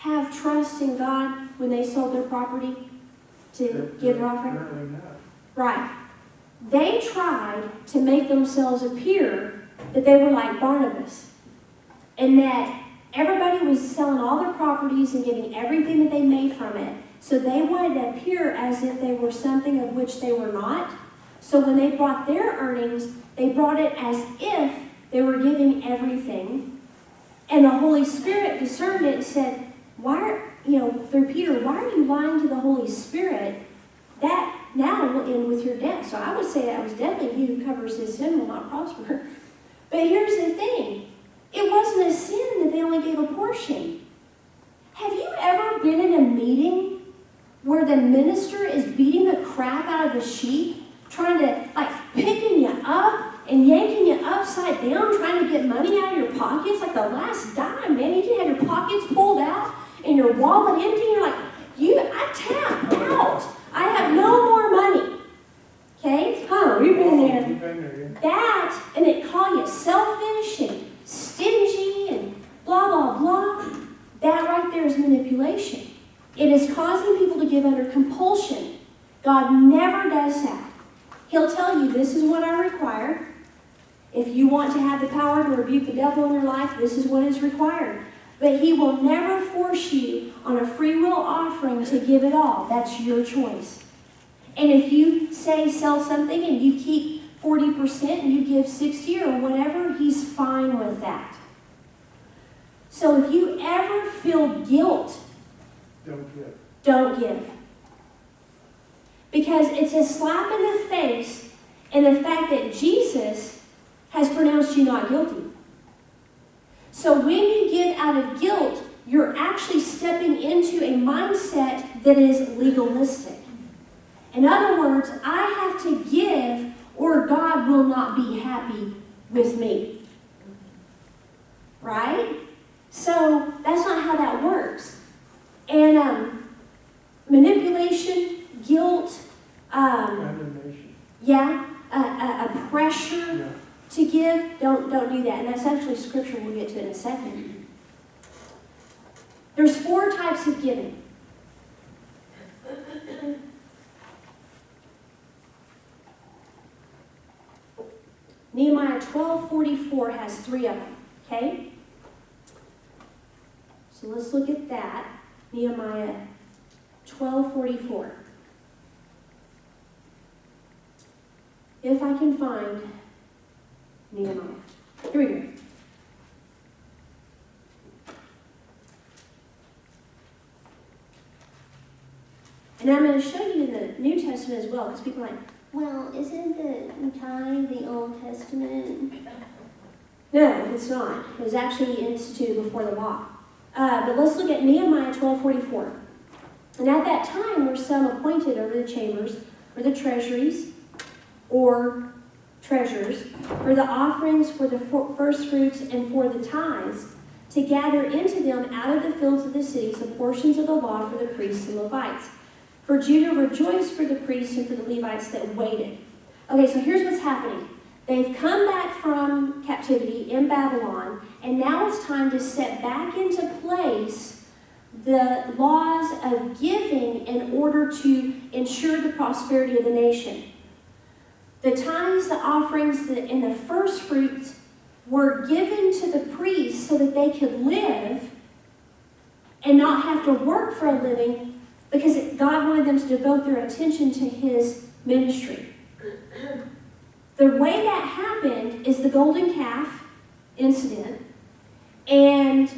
have trust in God when they sold their property to give their offering? Apparently not. Right. They tried to make themselves appear that they were like Barnabas, and that everybody was selling all their properties and getting everything that they made from it. So they wanted to appear as if they were something of which they were not. So when they brought their earnings, they brought it as if they were giving everything. And the Holy Spirit discerned it and said, through Peter, why are you lying to the Holy Spirit? That now will end with your death. So I would say that was definitely he who covers his sin will not prosper. But here's the thing. It wasn't a sin that they only gave a portion. Have you ever been in a meeting where the minister is beating the crap out of the sheep, trying to, picking you up and yanking you upside down, trying to get money out of your pockets, like the last dime, man? You can have your pockets pulled out and your wallet empty, and you're like, I tapped out. I have no more money. Okay? We've been there. That, and they call you selfish and stingy and blah, blah, blah. That right there is manipulation. It is causing people to give under compulsion. God never does that. He'll tell you, this is what I require. If you want to have the power to rebuke the devil in your life, this is what is required. But he will never force you on a free will offering to give it all. That's your choice. And if you sell something and you keep 40% and you give 60 or whatever, he's fine with that. So if you ever feel guilt, don't give. Because it's a slap in the face in the fact that Jesus has pronounced you not guilty. So when you give out of guilt, you're actually stepping into a mindset that is legalistic. In other words, I have to give or God will not be happy with me. Right? So that's not how that works. And manipulation, guilt, Condemnation. a pressure to give, don't do that. And that's actually scripture. We'll get to it in a second. There's 4 types of giving. Nehemiah 12:44 has 3 of them. Okay? So let's look at that. Nehemiah 12:44. If I can find Nehemiah. Here we go. And I'm going to show you in the New Testament as well, because people are like, well, isn't the tithe the Old Testament? No, it's not. It was actually instituted before the law. But let's look at Nehemiah 12:44. And at that time were some appointed over the chambers, or the treasuries, or treasures, for the offerings, for the first fruits, and for the tithes, to gather into them out of the fields of the cities the portions of the law for the priests and Levites. For Judah rejoiced for the priests and for the Levites that waited. Okay, so here's what's happening. They've come back from captivity in Babylon, and now it's time to set back into place the laws of giving in order to ensure the prosperity of the nation. The tithes, the offerings, and the first fruits were given to the priests so that they could live and not have to work for a living, because God wanted them to devote their attention to his ministry. The way that happened is the golden calf incident. And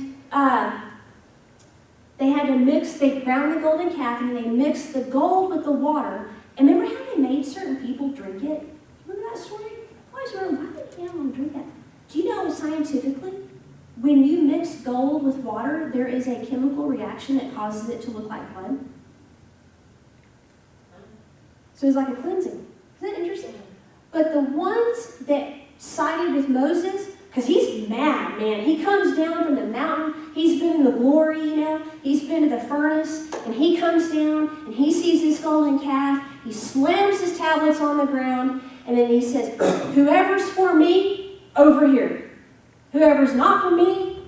they ground the golden calf and they mixed the gold with the water. And remember how they made certain people drink it? Remember that story? I always wondered, why did they have them drink that? Do you know scientifically, when you mix gold with water, there is a chemical reaction that causes it to look like blood? So it's like a cleansing. Isn't that interesting? But the ones that sided with Moses, because he's mad, man. He comes down from the mountain. He's been in the glory, He's been to the furnace. And he comes down and he sees this golden calf. He slams his tablets on the ground. And then he says, whoever's for me, over here. Whoever's not for me,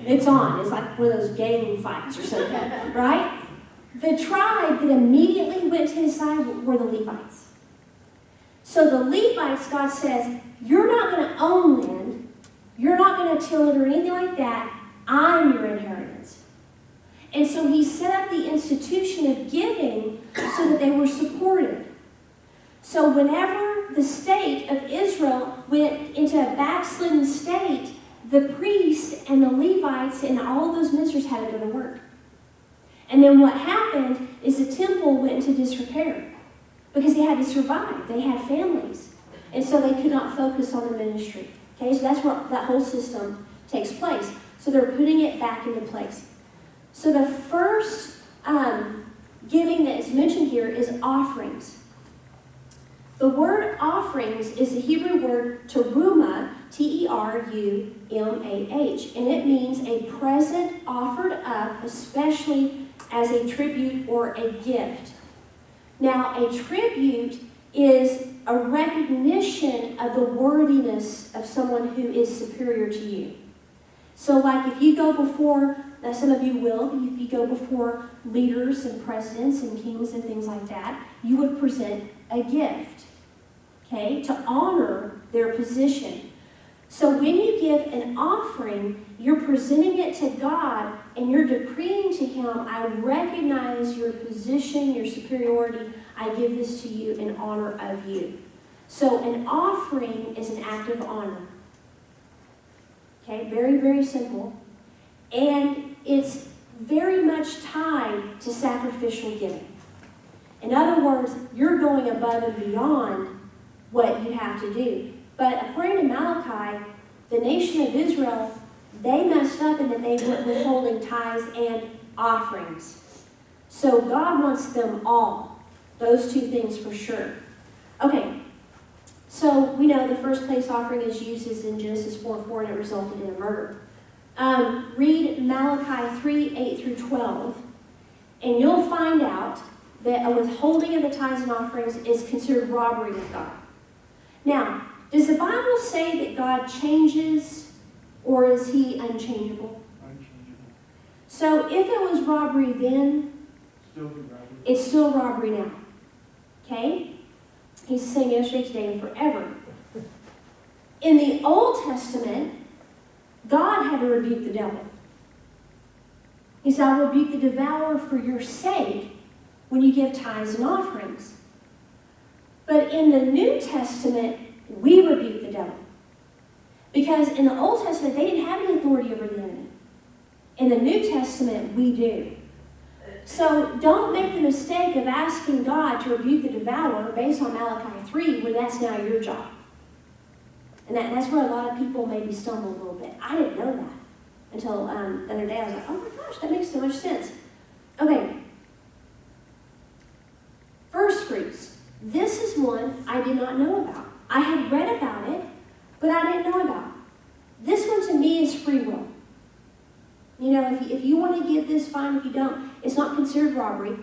It's on. It's like one of those gang fights or something, right? The tribe that immediately went to his side were the Levites. So the Levites, God says, you're not going to own land. You're not going to till it or anything like that. I'm your inheritance. And so he set up the institution of giving so that they were supported. So whenever the state of Israel went into a backslidden state, the priests and the Levites and all of those ministers had to go to work. And then what happened is the temple went into disrepair because they had to survive. They had families. And so they could not focus on the ministry. Okay, so that's where that whole system takes place. So they're putting it back into place. So the first giving that is mentioned here is offerings. The word offerings is the Hebrew word terumah, T-E-R-U-M-A-H, and it means a present offered up, especially as a tribute or a gift. Now, a tribute is a recognition of the worthiness of someone who is superior to you. So, like if you go before, now some of you will, if you go before leaders and presidents and kings and things like that, you would present a gift, okay, to honor their position. So when you give an offering, you're presenting it to God and you're decreeing to Him, I recognize your position, your superiority. I give this to you in honor of you. So an offering is an act of honor. Okay, very, very simple. And it's very much tied to sacrificial giving. In other words, you're going above and beyond what you have to do. But according to Malachi, the nation of Israel, they messed up in that they were withholding tithes and offerings. So God wants them all. Those two things for sure. Okay, so we know the first place offering is used is in Genesis 4:4, and it resulted in a murder. Read Malachi 3:8-12, and you'll find out that a withholding of the tithes and offerings is considered robbery with God. Now, does the Bible say that God changes, or is He unchangeable? Unchangeable. So if it was robbery then, Still be robbery. it's still robbery now. Okay? He's the same yesterday, today, and forever. In the Old Testament, God had to rebuke the devil. He said, I will rebuke the devourer for your sake when you give tithes and offerings. But in the New Testament, we rebuke the devil. Because in the Old Testament, they didn't have any authority over the enemy. In the New Testament, we do. So don't make the mistake of asking God to rebuke the devourer based on Malachi 3 when that's now your job. And that's where a lot of people maybe stumble a little bit. I didn't know that until the other day. I was like, oh my gosh, that makes so much sense. Okay. First fruits. This is one I did not know about. I had read about it, but I didn't know about it. This one to me is free will. You know, if you want to give this, fine. If you don't, it's not considered robbery.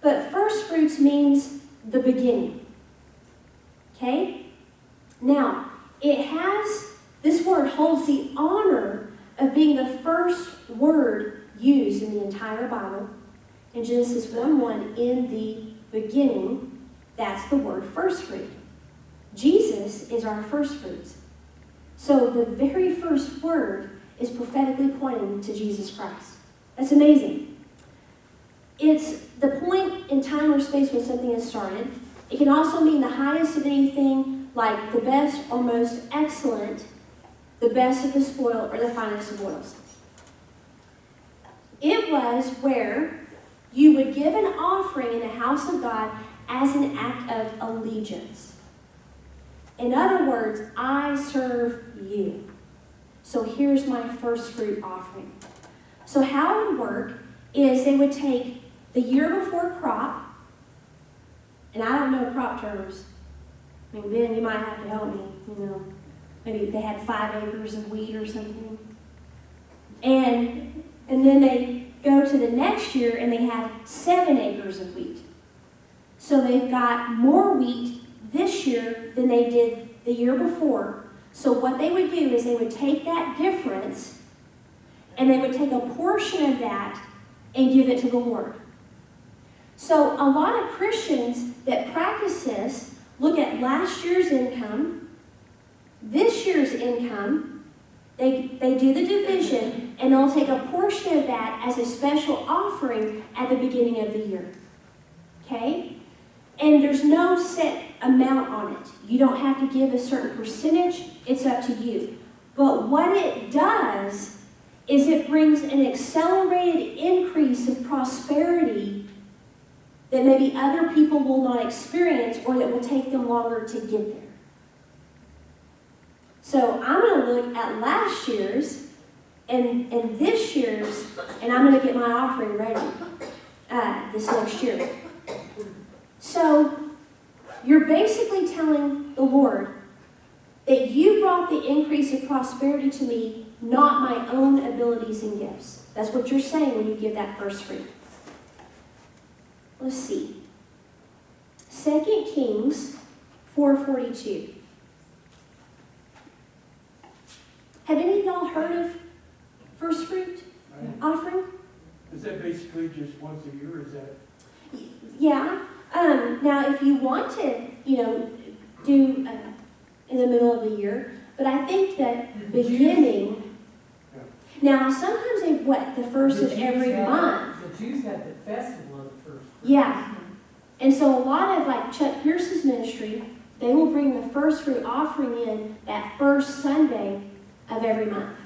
But first fruits means the beginning. Okay? Now, this word holds the honor of being the first word used in the entire Bible. In Genesis 1:1, in the beginning, that's the word first fruit. Jesus is our first fruits. So the very first word is prophetically pointing to Jesus Christ. That's amazing. It's the point in time or space when something has started. It can also mean the highest of anything, like the best or most excellent, the best of the spoil, or the finest of oils. It was where you would give an offering in the house of God as an act of allegiance. In other words, I serve you. So here's my first fruit offering. So how it would work is they would take the year before crop, and I don't know crop terms. I mean, Ben, you might have to help me, Maybe they had 5 acres of wheat or something. And then they go to the next year and they have 7 acres of wheat. So they've got more wheat this year than they did the year before. So what they would do is they would take that difference and they would take a portion of that and give it to the Lord. So a lot of Christians that practice this look at last year's income, this year's income, they do the division, and they'll take a portion of that as a special offering at the beginning of the year. Okay? And there's no set amount on it. You don't have to give a certain percentage. It's up to you. But what it does is it brings an accelerated increase of prosperity that maybe other people will not experience, or that will take them longer to get there. So I'm going to look at last year's and this year's, and I'm going to get my offering ready this next year. So you're basically telling the Lord that you brought the increase of prosperity to me, not my own abilities and gifts. That's what you're saying when you give that first fruit. Let's see. 2 Kings 4:42. Have any of y'all heard of first fruit offering? Is that basically just once a year, or is that? Yeah. Now, if you want to, do in the middle of the year, but I think that beginning. Now, sometimes the first of every month. The Jews have the festival of the first fruit. Yeah. And so a lot of, like Chuck Pierce's ministry, they will bring the first fruit offering in that first Sunday of every month.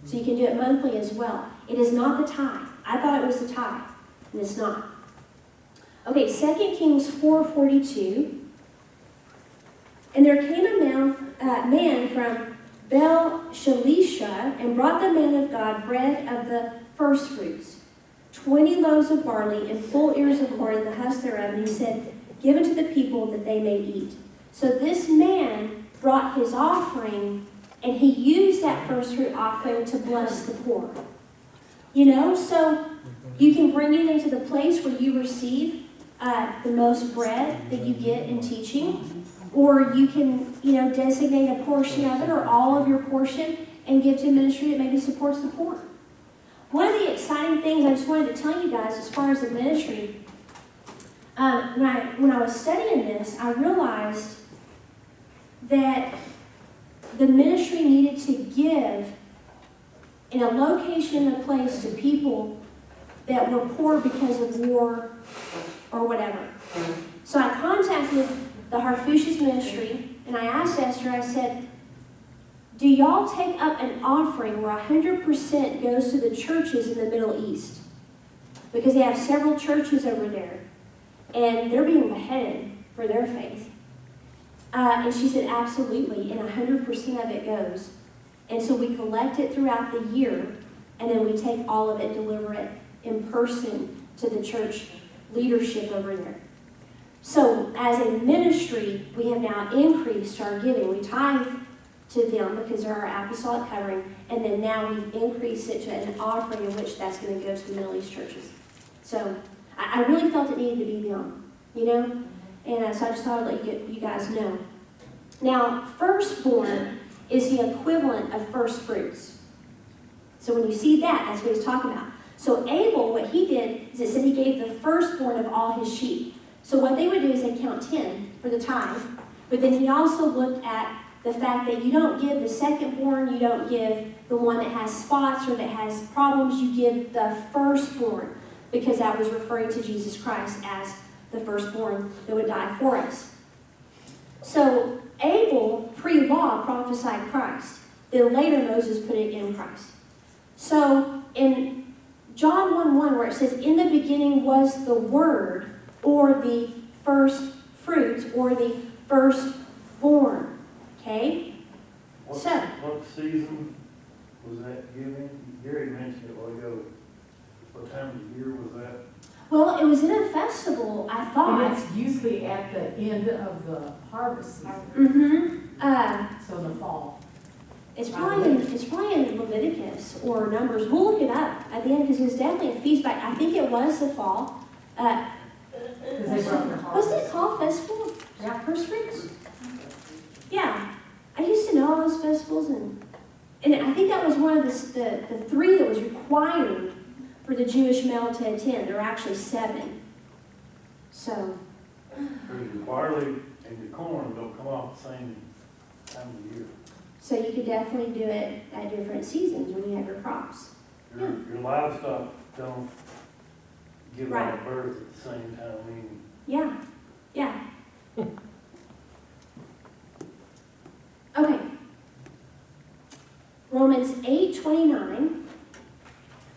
So you can do it monthly as well. It is not the tithe. I thought it was the tithe, and it's not. Okay, 2 Kings 4:42. And there came a man from Baal-Shalisha and brought the man of God bread of the first fruits, 20 loaves of barley and full ears of corn in the husk thereof. And he said, give it to the people that they may eat. So this man brought his offering, and he used that first fruit offering to bless the poor. So you can bring it into the place where you receive the most bread that you get in teaching. Or you can, designate a portion of it or all of your portion and give to a ministry that maybe supports the poor. One of the exciting things I just wanted to tell you guys as far as the ministry, when I was studying this, I realized that the ministry needed to give in a location and a place to people that were poor because of war or whatever. So I contacted the Harfouch's ministry, and I asked Esther, I said, do y'all take up an offering where 100% goes to the churches in the Middle East? Because they have several churches over there, and they're being beheaded for their faith. And she said, absolutely, and 100% of it goes. And so we collect it throughout the year, and then we take all of it, deliver it in person to the church leadership over there. So as a ministry, we have now increased our giving. We tithe to them because they're our apostolic covering, and then now we've increased it to an offering in which that's going to go to the Middle East churches. So I really felt it needed to be them, and so I just thought I'd let you guys know. Now, firstborn is the equivalent of first fruits. So when you see that, that's what he's talking about. So Abel, what he did is it said he gave the firstborn of all his sheep. So what they would do is they count 10 for the tithe, but then he also looked at the fact that you don't give the secondborn, you don't give the one that has spots or that has problems, you give the firstborn, because that was referring to Jesus Christ as the firstborn that would die for us. So Abel, pre-law, prophesied Christ. Then later Moses put it in Christ. So in John 1:1, where it says, in the beginning was the Word, or the first fruits, or the firstborn. Okay? What season was that given? Gary mentioned it a while ago. What time of year was that? Well, it was in a festival, I thought. And it's usually at the end of the harvest season. So in the fall. It's probably in Leviticus or Numbers. We'll look it up at the end because it was definitely a feast. But I think it was the fall. Because they brought their harvest. Wasn't it called Festival of First Fruits? Yeah. I used to know all those festivals, and And I think that was one of the three that was required for the Jewish male to attend. There were actually 7. So. Because your barley and your corn don't come off the same time of year. So you could definitely do it at different seasons when you have your crops. Your livestock don't give Right. out birth at the same time, I mean. Yeah, yeah. Okay. Romans 8:29.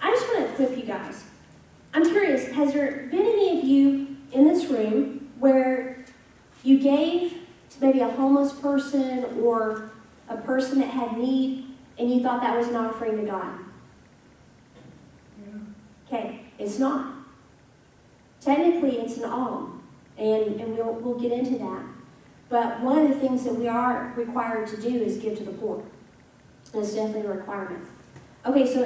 I just want to equip you guys. I'm curious, has there been any of you in this room where you gave to maybe a homeless person or a person that had need and you thought that was an offering to God? Okay, it's not. Technically, it's an alm, and we'll get into that. But one of the things that we are required to do is give to the poor. That's definitely a requirement. Okay, so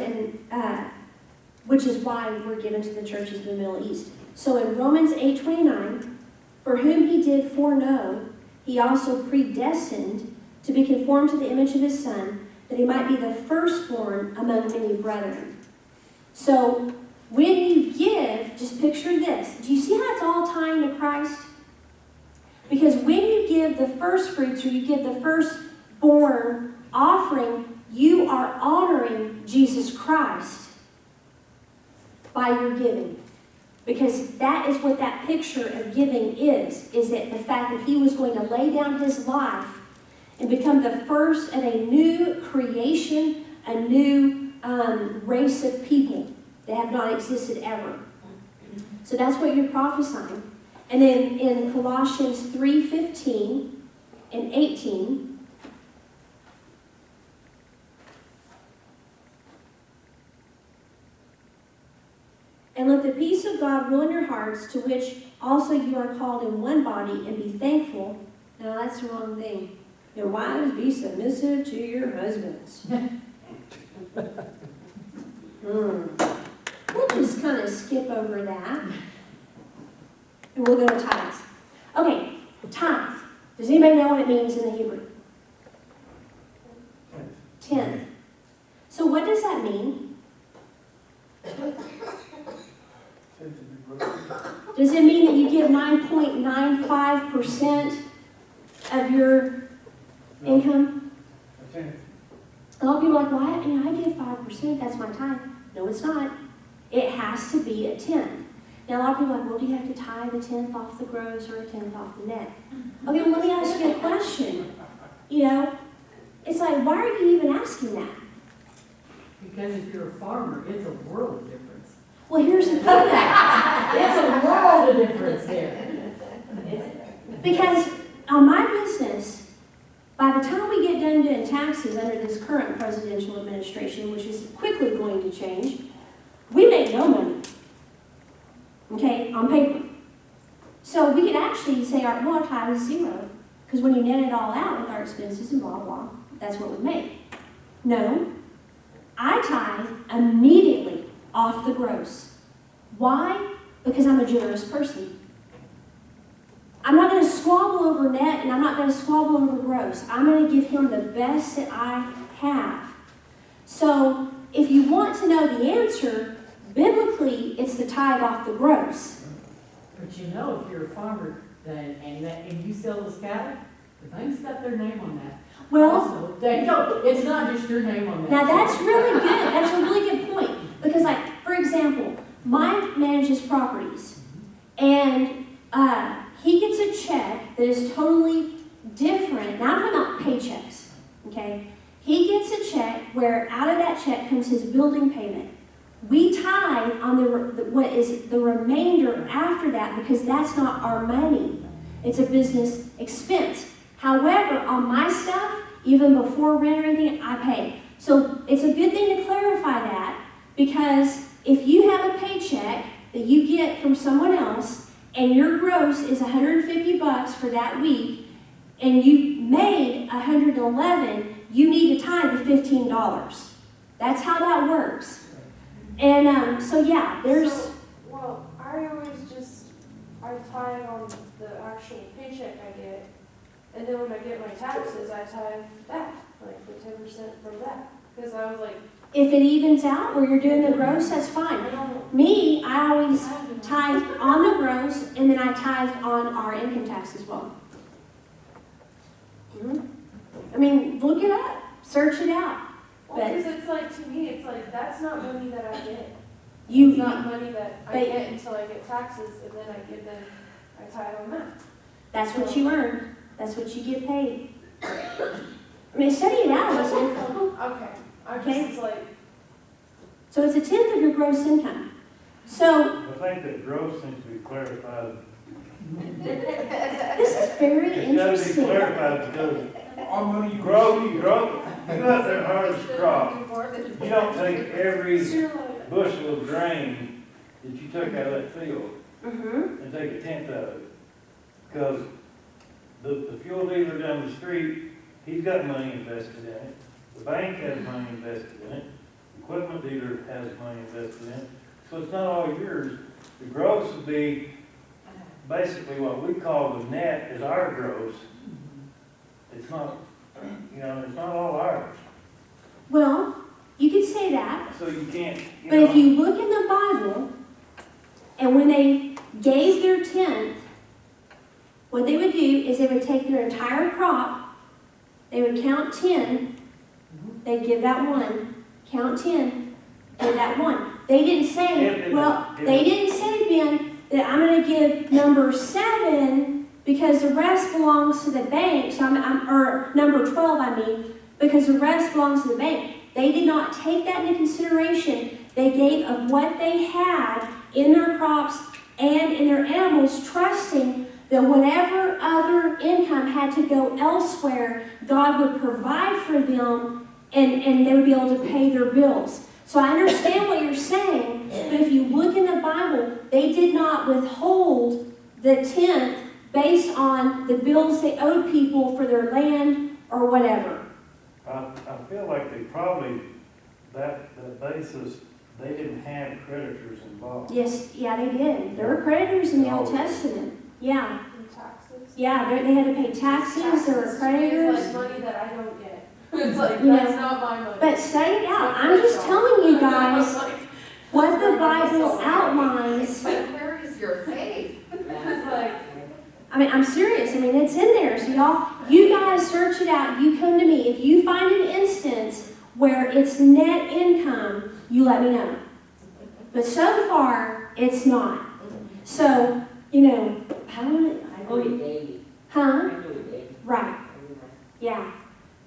which is why we're given to the churches in the Middle East. So in Romans 8:29, for whom he did foreknow, he also predestined to be conformed to the image of his Son, that he might be the firstborn among many brethren. So when you give, just picture this. Do you see how it's all tying to Christ? Because when you give the first fruits or you give the firstborn offering, you are honoring Jesus Christ by your giving. Because that is what that picture of giving is that the fact that he was going to lay down his life and become the first of a new creation, a new race of people that have not existed ever. So that's what you're prophesying. And then in Colossians 3:15 and 18, and let the peace of God rule in your hearts, to which also you are called in one body, and be thankful. Now that's the wrong thing. Your wives, be submissive to your husbands. We'll just kind of skip over that. And we'll go to tithes. Okay, tithe. Does anybody know what it means in the Hebrew? 10th. So what does that mean? Does it mean that you give 9.95% of your income? A 10th. A lot of people are like, well, I give 5%, that's my tithe. No, it's not. It has to be a 10th. Now, a lot of people are like, well, do you have to tithe a 10th off the gross or a 10th off the net? Okay, well, let me ask you a question. It's like, why are you even asking that? Because if you're a farmer, it's a world of difference. Well, here's the thing that, It's a world of difference there. because on my business, by the time we get done doing taxes under this current presidential administration, which is quickly going to change, we make no money. Okay, on paper. So we could actually say our tithe is 0, because when you net it all out with our expenses and blah, blah, that's what we make. No, I tithe immediately off the gross. Why? Because I'm a generous person. I'm not going to squabble over net, and I'm not going to squabble over gross. I'm going to give him the best that I have. So if you want to know the answer, biblically, it's the tithe off the gross. But if you're a farmer and you sell those cattle, the bank's got their name on that. Well, Also, it's not just your name on that. now that's really good. That's a really good point. Because, for example, Mike manages properties, and he gets a check that is totally different. Now I'm talking about paychecks, okay? He gets a check where out of that check comes his building payment. We tithe on what is the remainder after that, because that's not our money. It's a business expense. However, on my stuff, even before rent or anything, I pay. So it's a good thing to clarify that, because if you have a paycheck that you get from someone else and your gross is $150 for that week and you made $111, you need to tithe the $15. That's how that works. And there's... I tithe on the actual paycheck I get, and then when I get my taxes, I tithe that, like the 10% from that. Because I was like, If it evens out where you're doing the gross, that's I fine. don't. Me, I always I have no- tithe on the gross, and then I tithe on our income tax as well. I mean, look it up, search it out. Well, because it's like, to me, it's like, that's not money that I get. You, It's not money that I but- get until I get taxes, and then I tithe on that. that's what you earn. That's what you get paid. I mean, study it out, listen. Okay, I Okay. just was like, So it's a tenth of your gross income. So I think that gross needs to be clarified. this is very It's gotta be interesting. clarified because Our money you grow, receive. you go out there and harvest a crop. You don't take every still like, bushel of grain that you took out of that field Mm-hmm. and take a tenth of it. Because the fuel dealer down the street, he's got money invested in it. The bank has money invested in it. The equipment dealer has money invested in it. So it's not all yours. The gross would be basically what we call the net is our gross. It's not, it's not all ours. Well, you could say that, So you can't, but if you look in the Bible, and when they gave their tenth, what they would do is they would take their entire crop, they would count 10, they'd give that one, count 10, give that one. They didn't say, they didn't say, Ben, that I'm going to give number 7 because the rest belongs to the bank. So or number 12, I mean, because the rest belongs to the bank. They did not take that into consideration. They gave of what they had in their crops and in their animals, trusting that whatever other income had to go elsewhere, God would provide for them and they would be able to pay their bills. So I understand what you're saying, but if you look in the Bible, they did not withhold the tenth based on the bills they owed people for their land or whatever. I feel like they probably, that basis, they didn't have creditors involved. Yes, yeah, they did. There were creditors in the Old Testament. Yeah, in taxes. yeah, they had to pay taxes, there were It's creditors. like money that I don't get. It's like, You that's know, not my money. But study it out. It's I'm not just my telling you job. guys Like, what that's the where my Bible soul- outlines. But where is your faith? It's like, I mean, I'm serious. I mean, it's in there. So you guys search it out. You come to me. If you find an instance where it's net income, you let me know. But so far, it's not. So, how would it, I do it daily. huh? I do it daily. Right. Every night. Yeah.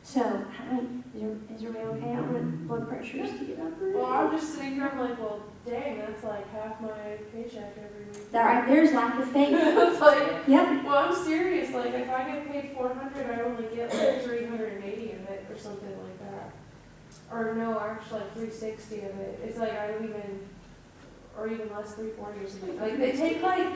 So, is everybody okay? I want blood pressures to get up. well, I'm just sitting here, I'm like, well, dang, that's like half my paycheck every week. That right there's lack of faith. It's like, Yep. well, I'm serious. Like, if I get paid $400, I only get like 380 of it or something like that. Or no, actually, like 360 of it. It's like I don't even, or even less, 340 or something. Like they take like,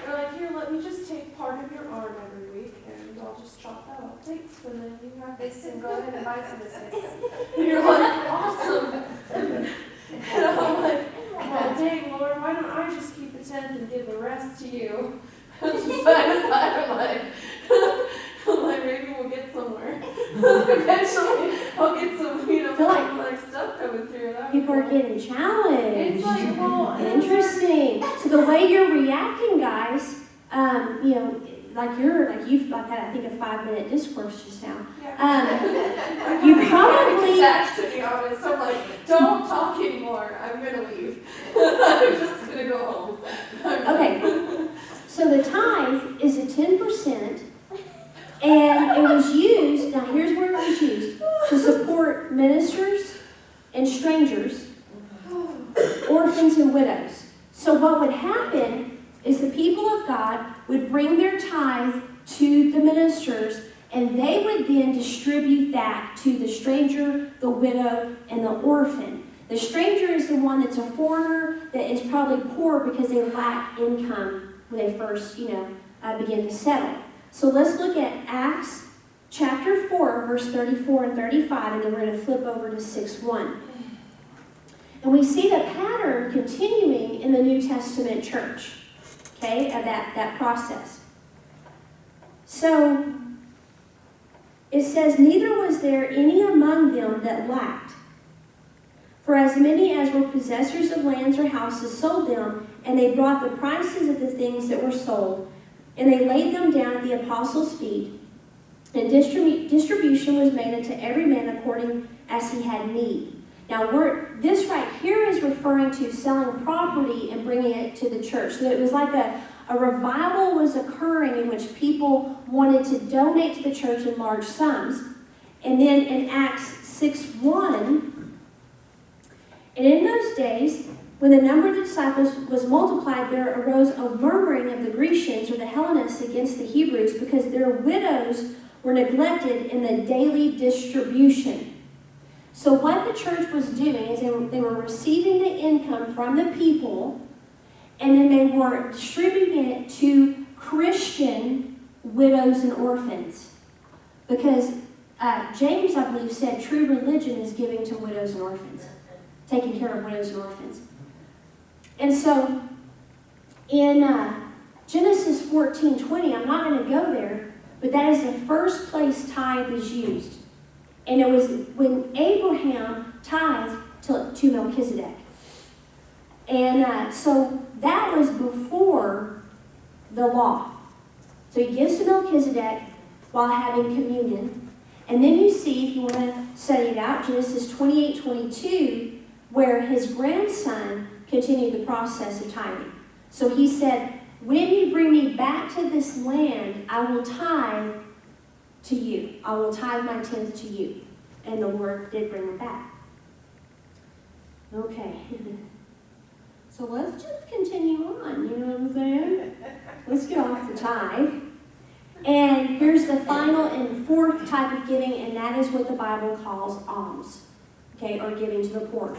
they're like, here, let me just take part of your arm every week, and I'll just chop that off. Thanks, and then you have this, and go ahead and buy some biscuits. And you're like, awesome. And I'm like, well, dang, Lord, why don't I just keep a tenth and give the rest to you? I'm like, maybe we'll get somewhere. Eventually, I'll get some, some like stuff coming through. That'd be People are cool. getting challenged. It's like, well, and then Interesting. So the way you're reacting, guys, you've had, I think, a 5-minute discourse just now. yeah. You probably, To be honest, I'm like, don't talk anymore. I'm gonna leave. I'm just gonna go home. okay. So the tithe is a 10%, and it was used, now here's where it was used, to support ministers and strangers, orphans and widows. So what would happen is the people of God would bring their tithe to the ministers, and they would then distribute that to the stranger, the widow, and the orphan. The stranger is the one that's a foreigner that is probably poor because they lack income when they first, begin to settle. So let's look at Acts chapter 4, verse 34 and 35, and then we're going to flip over to 6:1. And we see the pattern continuing in the New Testament church, okay, of that process. So it says, neither was there any among them that lacked. For as many as were possessors of lands or houses sold them, and they brought the prices of the things that were sold, and they laid them down at the apostles' feet, and distribution was made unto every man according as he had need. Now, this right here is referring to selling property and bringing it to the church. So it was like a revival was occurring in which people wanted to donate to the church in large sums. And then in Acts 6:1, and in those days, when the number of the disciples was multiplied, there arose a murmuring of the Grecians or the Hellenists against the Hebrews because their widows were neglected in the daily distribution. So what the church was doing is they were receiving the income from the people, and then they were distributing it to Christian widows and orphans. Because James, I believe, said true religion is giving to widows and orphans, taking care of widows and orphans. And so in Genesis 14:20, I'm not going to go there, but that is the first place tithe is used. And it was when Abraham tithed to Melchizedek. And so that was before the law. So he gives to Melchizedek while having communion. And then you see, if you want to study it out, Genesis 28:22, where his grandson continued the process of tithing. So he said, when you bring me back to this land, I will tithe to you. I will tithe my tenth to you. And the Lord did bring him back. Okay. So let's just continue on, you know what I'm saying? Let's get off the tithe. And here's the final and fourth type of giving, and that is what the Bible calls alms, okay, or giving to the poor.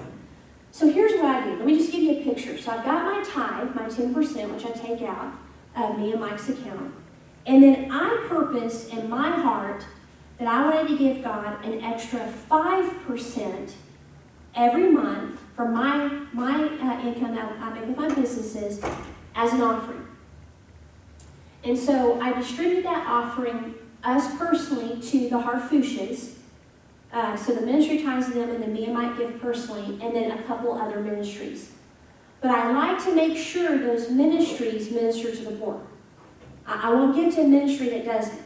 So here's what I do. Let me just give you a picture. So I've got my tithe, my 10%, which I take out of me and Mike's account. And then I purposed in my heart that I wanted to give God an extra 5% every month from my income that I make with my businesses as an offering. And so I distribute that offering, us personally, to the Harfouches. So the ministry ties to them, and then me and Mike give personally, and then a couple other ministries. But I like to make sure those ministries minister to the poor. I won't give to a ministry that doesn't.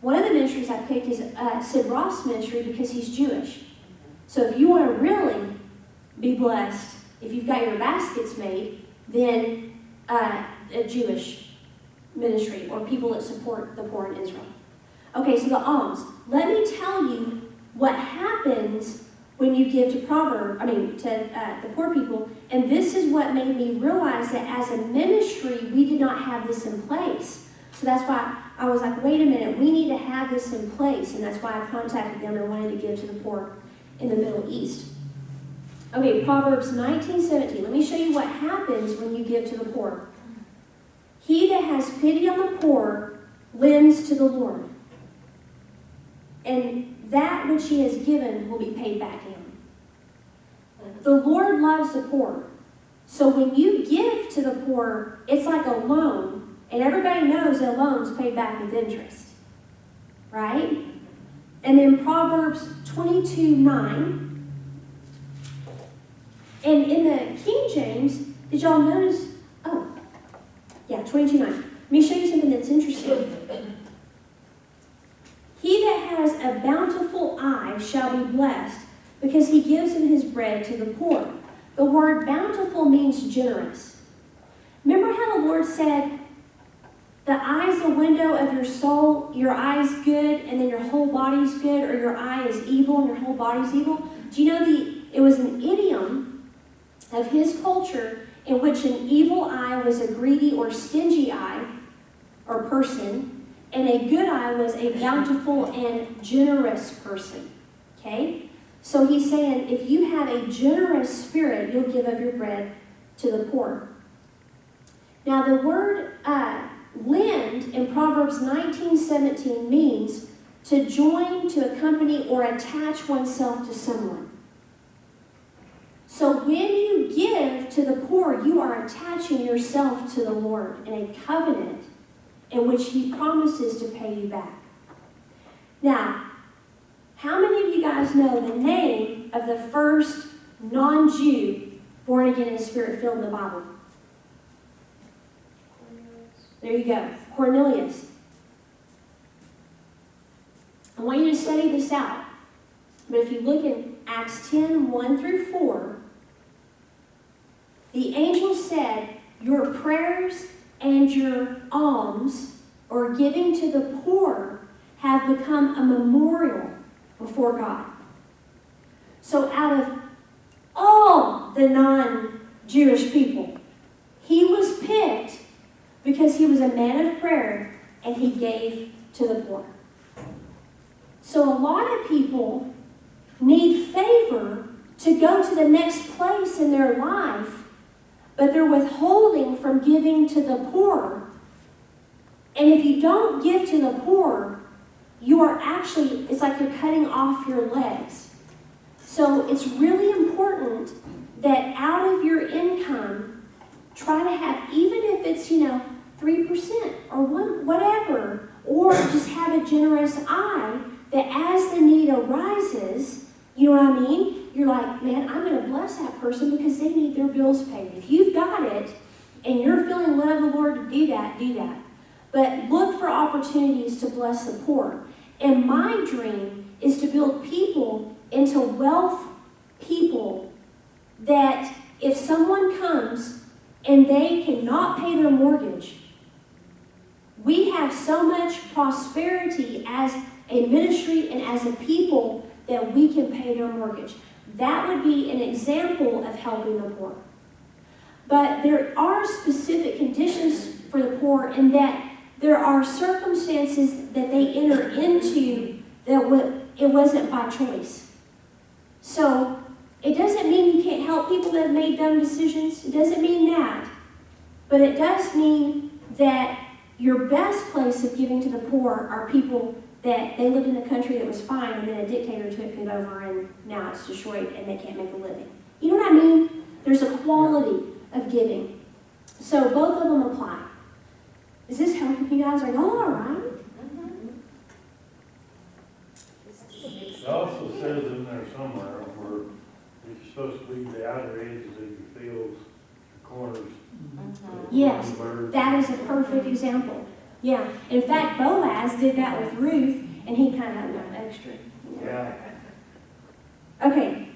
One of the ministries I picked is Sid Ross' ministry because he's Jewish. So if you want to really be blessed, if you've got your baskets made, then a Jewish ministry or people that support the poor in Israel. Okay, so the alms. Let me tell you what happens when you give to the poor people. And this is what made me realize that as a ministry, we did not have this in place. So that's why I was like, wait a minute, we need to have this in place. And that's why I contacted them and wanted to give to the poor in the Middle East. Okay, Proverbs 19:17. Let me show you what happens when you give to the poor. He that has pity on the poor lends to the Lord, and that which he has given will be paid back to him. The Lord loves the poor. So when you give to the poor, it's like a loan, and everybody knows that a loan's paid back with interest, right? And then Proverbs 22:9. And in the King James, did y'all notice? Oh, yeah, 22:9. Let me show you something that's interesting. He that has a bountiful eye shall be blessed, because he gives him his bread to the poor. The word bountiful means generous. Remember how the Lord said, the eye is the window of your soul, your eye is good, and then your whole body's good, or your eye is evil and your whole body's evil? Do you know it was an idiom of his culture in which an evil eye was a greedy or stingy eye or person, and a good eye was a bountiful and generous person. Okay? So he's saying, if you have a generous spirit, you'll give of your bread to the poor. Now the word lend in Proverbs 19:17 means to join, to accompany, or attach oneself to someone. So when you give to the poor, you are attaching yourself to the Lord in a covenant in which he promises to pay you back. Now, how many of you guys know the name of the first non-Jew born again and Spirit-filled in the Bible? There you go, Cornelius. I want you to study this out. But if you look in Acts 10, 1 through 4, the angel said, your prayers and your alms, or giving to the poor, have become a memorial before God. So out of all the non-Jewish people, he was picked because he was a man of prayer and he gave to the poor. So a lot of people need favor to go to the next place in their life, but they're withholding from giving to the poor. And if you don't give to the poor, you are actually, it's like you're cutting off your legs. So it's really important that out of your income, try to have, even if it's, 3% or whatever, or just have a generous eye that as the need arises, you know what I mean? You're like, man, I'm going to bless that person because they need their bills paid. If you've got it and you're feeling led of the Lord to do that, do that. But look for opportunities to bless the poor. And my dream is to build people into wealth people that if someone comes and they cannot pay their mortgage, we have so much prosperity as a ministry and as a people that we can pay their mortgage. That would be an example of helping the poor. But there are specific conditions for the poor in that there are circumstances that they enter into that it wasn't by choice. So it doesn't mean you can't help people that have made dumb decisions. It doesn't mean that. But it does mean that your best place of giving to the poor are people that they lived in a country that was fine and then a dictator took it over and now it's destroyed and they can't make a living. You know what I mean? There's a quality of giving. So both of them apply. Is this helping you guys? Are y'all all right? It also says in there somewhere where you're supposed to leave the outer edges of your fields, the corners. Yes, Birds. that is a perfect example. Yeah. In fact, Boaz did that with Ruth, and he kind of got extra. Yeah. Okay.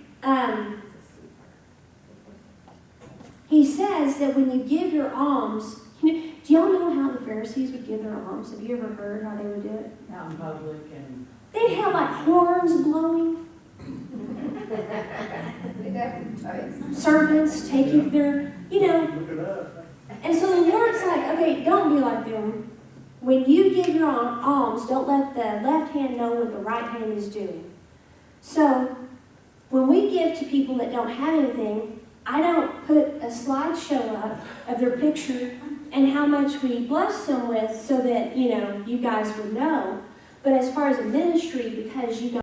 He says that when you give your alms, do y'all know how the Pharisees would give their alms? Have you ever heard how they would do it? Out in public and. They'd have like horns blowing. Servants taking their, Look it up. And so the Lord's like, okay, don't be like them. When you give your alms, don't let the left hand know what the right hand is doing. So when we give to people that don't have anything, I don't put a slideshow up of their picture and how much we bless them with so that, you guys would know. But as far as a ministry, because you